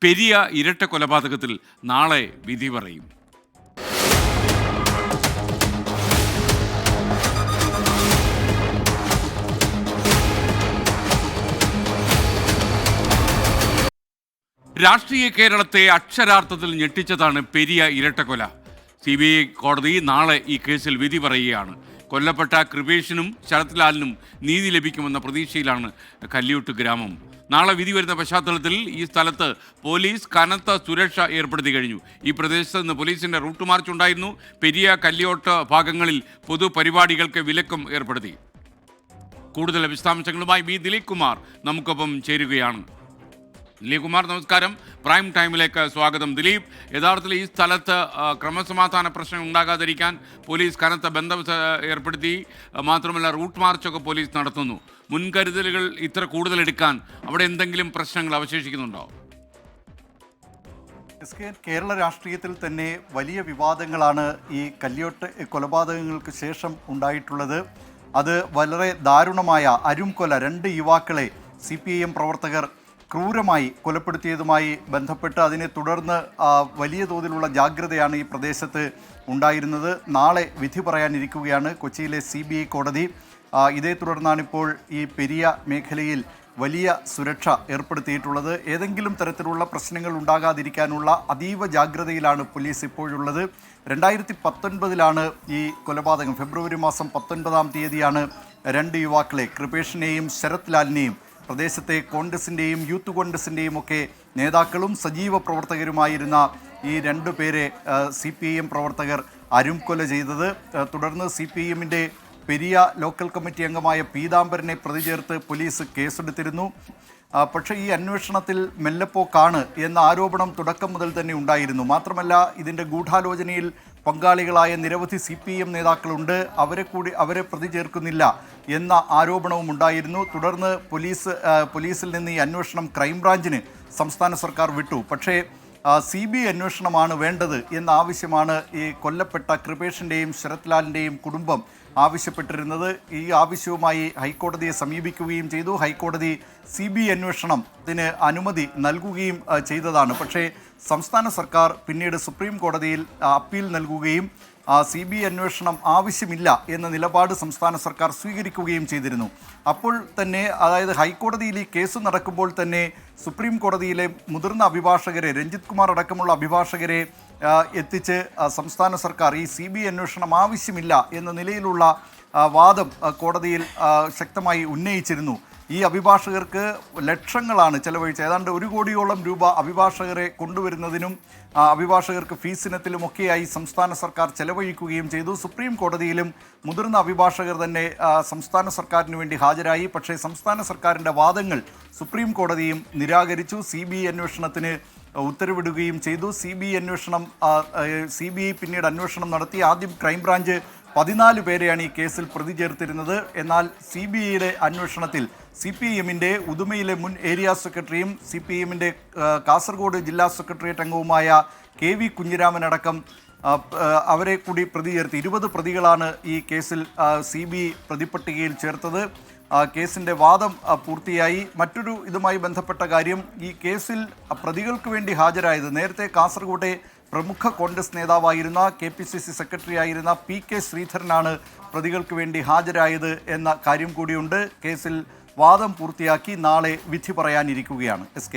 പെരിയ ഇരട്ട കൊലപാതകത്തിൽ നാളെ വിധി പറയും. രാഷ്ട്രീയ കേരളത്തെ അക്ഷരാർത്ഥത്തിൽ ഞെട്ടിച്ചതാണ് പെരിയ ഇരട്ടക്കൊല. CBI കോടതി നാളെ ഈ കേസിൽ വിധി പറയുകയാണ്. കൊല്ലപ്പെട്ട കൃപേഷിനും ശരത് ലാലിനും നീതി ലഭിക്കുമെന്ന പ്രതീക്ഷയിലാണ് കല്ല്യോട്ട് ഗ്രാമം. നാളെ വിധി വരുന്ന പശ്ചാത്തലത്തിൽ ഈ സ്ഥലത്ത് പോലീസ് കനത്ത സുരക്ഷ ഏർപ്പെടുത്തി കഴിഞ്ഞു. ഈ പ്രദേശത്ത് നിന്ന് പോലീസിൻ്റെ റൂട്ട് മാർച്ച് ഉണ്ടായിരുന്നു. പെരിയ കല്ല്യോട്ട് ഭാഗങ്ങളിൽ പൊതുപരിപാടികൾക്ക് വിലക്കും ഏർപ്പെടുത്തി. കൂടുതൽ വിശദാംശങ്ങളുമായി ബി ദിലീപ് കുമാർ നമുക്കൊപ്പം ചേരുകയാണ്. ദിലീപ് കുമാർ, നമസ്കാരം. പ്രൈം ടൈമിലേക്ക് സ്വാഗതം. ദിലീപ്, യഥാർത്ഥത്തിൽ ഈ സ്ഥലത്ത് ക്രമസമാധാന പ്രശ്നം ഉണ്ടാകാതിരിക്കാൻ പോലീസ് കനത്ത ബന്ദോബസ്ത് ഏർപ്പെടുത്തി. മാത്രമല്ല, റൂട്ട് മാർച്ചൊക്കെ പോലീസ് നടത്തുന്നു. മുൻകരുതലുകൾ ഇത്ര കൂടുതൽ എടുക്കാൻ അവിടെ എന്തെങ്കിലും പ്രശ്നങ്ങൾ അവശേഷിക്കുന്നുണ്ടോ? കേരള രാഷ്ട്രീയത്തിൽ തന്നെ വലിയ വിവാദങ്ങളാണ് ഈ കല്ല്യോട്ട് കൊലപാതകങ്ങൾക്ക് ശേഷം ഉണ്ടായിട്ടുള്ളത്. അത് വളരെ ദാരുണമായ അരുംകൊല, 2 യുവാക്കളെ CPIM പ്രവർത്തകർ ക്രൂരമായി കൊലപ്പെടുത്തിയതുമായി ബന്ധപ്പെട്ട് അതിനെ തുടർന്ന് വലിയ തോതിലുള്ള ജാഗ്രതയാണ് ഈ പ്രദേശത്ത് ഉണ്ടായിരുന്നത്. നാളെ വിധി പറയാനിരിക്കുകയാണ് കൊച്ചിയിലെ CBI കോടതി. ഇതേ തുടർന്നാണിപ്പോൾ ഈ പെരിയ മേഖലയിൽ വലിയ സുരക്ഷ ഏർപ്പെടുത്തിയിട്ടുള്ളത്. ഏതെങ്കിലും തരത്തിലുള്ള പ്രശ്നങ്ങൾ ഉണ്ടാകാതിരിക്കാനുള്ള അതീവ ജാഗ്രതയിലാണ് പോലീസ് ഇപ്പോഴുള്ളത്. 2019 ഈ കൊലപാതകം. ഫെബ്രുവരി മാസം 19 തീയതിയാണ് 2 യുവാക്കളെ, കൃപേഷിനെയും ശരത് ലാലിനെയും, പ്രദേശത്തെ കോൺഗ്രസിൻ്റെയും യൂത്ത് കോൺഗ്രസിൻ്റെയും ഒക്കെ നേതാക്കളും സജീവ പ്രവർത്തകരുമായിരുന്ന ഈ 2 പേരെ CPIM പ്രവർത്തകർ അരുംകൊല ചെയ്തത്. തുടർന്ന് CPIMൻ്റെ പെരിയ ലോക്കൽ കമ്മിറ്റി അംഗമായ പീതാംബരനെ പ്രതി ചേർത്ത് പോലീസ് കേസെടുത്തിരുന്നു. പക്ഷേ ഈ അന്വേഷണത്തിൽ മെല്ലെപ്പോക്കാണ് എന്ന ആരോപണം തുടക്കം മുതൽ തന്നെ ഉണ്ടായിരുന്നു. മാത്രമല്ല, ഇതിൻ്റെ ഗൂഢാലോചനയിൽ പങ്കാളികളായ നിരവധി CPIM നേതാക്കളുണ്ട്, അവരെ പ്രതി ചേർക്കുന്നില്ല എന്ന ആരോപണവും ഉണ്ടായിരുന്നു. തുടർന്ന് പോലീസിൽ നിന്ന് ഈ അന്വേഷണം ക്രൈംബ്രാഞ്ചിന് സംസ്ഥാന സർക്കാർ വിട്ടു. പക്ഷേ CBI അന്വേഷണമാണ് വേണ്ടത് എന്ന ആവശ്യമാണ് ഈ കൊല്ലപ്പെട്ട കൃപേഷിൻ്റെയും ശരത് ലാലിൻ്റെയും കുടുംബം ആവശ്യപ്പെട്ടിരുന്നത്. ഈ ആവശ്യവുമായി ഹൈക്കോടതിയെ സമീപിക്കുകയും ചെയ്തു. ഹൈക്കോടതി CBI അന്വേഷണത്തിന് അനുമതി നൽകുകയും ചെയ്തതാണ്. പക്ഷേ സംസ്ഥാന സർക്കാർ പിന്നീട് സുപ്രീം കോടതിയിൽ അപ്പീൽ നൽകുകയും CBI അന്വേഷണം ആവശ്യമില്ല എന്ന നിലപാട് സംസ്ഥാന സർക്കാർ സ്വീകരിക്കുകയും ചെയ്തിരുന്നു. അപ്പോൾ തന്നെ, അതായത് ഹൈക്കോടതിയിൽ ഈ കേസ് നടക്കുമ്പോൾ തന്നെ സുപ്രീം കോടതിയിലെ മുതിർന്ന അഭിഭാഷകരെ, രഞ്ജിത് കുമാർ അടക്കമുള്ള അഭിഭാഷകരെ എത്തിച്ച് സംസ്ഥാന സർക്കാർ ഈ CBI അന്വേഷണം ആവശ്യമില്ല എന്ന നിലയിലുള്ള വാദം കോടതിയിൽ ശക്തമായി ഉന്നയിച്ചിരുന്നു. ഈ അഭിഭാഷകർക്ക് ലക്ഷങ്ങളാണ് ചെലവഴിച്ചത്. ഏതാണ്ട് 1 കോടിയോളം രൂപ അഭിഭാഷകരെ കൊണ്ടുവരുന്നതിനും അഭിഭാഷകർക്ക് ഫീസിനത്തിലുമൊക്കെയായി സംസ്ഥാന സർക്കാർ ചെലവഴിക്കുകയും ചെയ്തു. സുപ്രീം കോടതിയിലും മുതിർന്ന അഭിഭാഷകർ തന്നെ സംസ്ഥാന സർക്കാരിന് വേണ്ടി ഹാജരായി. പക്ഷേ സംസ്ഥാന സർക്കാരിൻ്റെ വാദങ്ങൾ സുപ്രീം കോടതിയും നിരാകരിച്ചു. CBI അന്വേഷണത്തിന് ഉത്തരവിടുകയും ചെയ്തു. CBI പിന്നീട് അന്വേഷണം നടത്തി. ആദ്യം ക്രൈംബ്രാഞ്ച് 14 പേരെയാണ് ഈ കേസിൽ പ്രതി ചേർത്തിരുന്നത്. എന്നാൽ CBIയുടെ അന്വേഷണത്തിൽ CPIMൻ്റെ ഉദുമയിലെ മുൻ ഏരിയ സെക്രട്ടറിയും CPIMൻ്റെ കാസർഗോഡ് ജില്ലാ സെക്രട്ടേറിയറ്റ് അംഗവുമായ KV കുഞ്ഞിരാമൻ അടക്കം അവരെ കൂടി പ്രതി ചേർത്ത് 20 പ്രതികളാണ് ഈ കേസിൽ CBI പ്രതിപട്ടികയിൽ ചേർത്തത്. കേസിൻ്റെ വാദം പൂർത്തിയായി. മറ്റൊരു ഇതുമായി ബന്ധപ്പെട്ട കാര്യം, ഈ കേസിൽ പ്രതികൾക്ക് വേണ്ടി ഹാജരായത് നേരത്തെ കാസർഗോട്ടെ പ്രമുഖ കോൺഗ്രസ് നേതാവായിരുന്ന KPCC സെക്രട്ടറി ആയിരുന്ന PK ശ്രീധരനാണ് പ്രതികൾക്ക് വേണ്ടി ഹാജരായത് എന്ന കാര്യം കൂടിയുണ്ട്. കേസിൽ വാദം പൂർത്തിയാക്കി നാളെ വിധി പറയാനിരിക്കുകയാണ്. SK.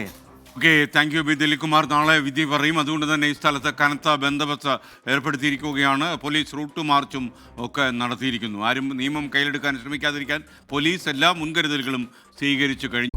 Okay, thank you Dileep Kumar. നാളെ വിധി പറയും. അതുകൊണ്ട് തന്നെ ഈ സ്ഥലത്ത് കനത്ത ബന്ദോബസ്ത് ഏർപ്പെടുത്തിയിരിക്കുകയാണ്. പോലീസ് റൂട്ട് മാർച്ചും ഒക്കെ നടത്തിയിരിക്കുന്നു. ആരും നിയമം കയ്യിലെടുക്കാൻ ശ്രമിക്കാതിരിക്കാൻ പോലീസ് എല്ലാ മുൻകരുതലുകളും സ്വീകരിച്ചു കഴിഞ്ഞു.